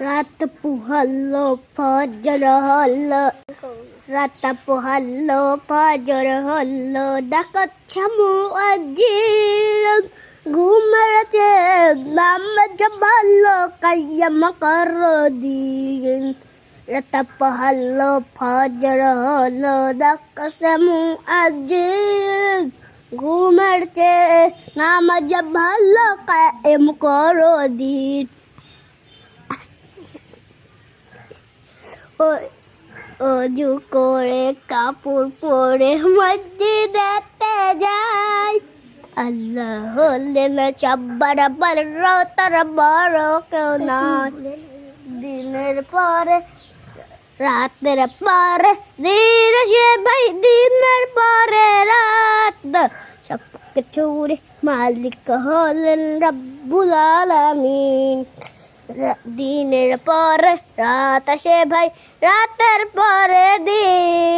রাত পুহালো ফজর হলো, রাত পুহালো ফজর হলো, ডাকছে মুয়াজ্জিন ঘুমেছে নামাজ ভালো কায়াম করো দিন। রাত পুহালো ফজর হলো, ডাকছে মুয়াজ্জিন ঘুমেছে নামাজ ভালো কায়াম করো দিন। অজু করে কাপড় পরে মসজিদেতে যাই, আল্লাহ হলেন সব্বার বড়, তার বড় কেউ নাই। দিনের পরে রাতের পরে দিন আসে ভাই, দিনের পরে রাত, সব কিছুর মালিক হলেন রব্বুল আলামিন। দিনের পরে রাত আসে ভাই, রাতের পরে দিন।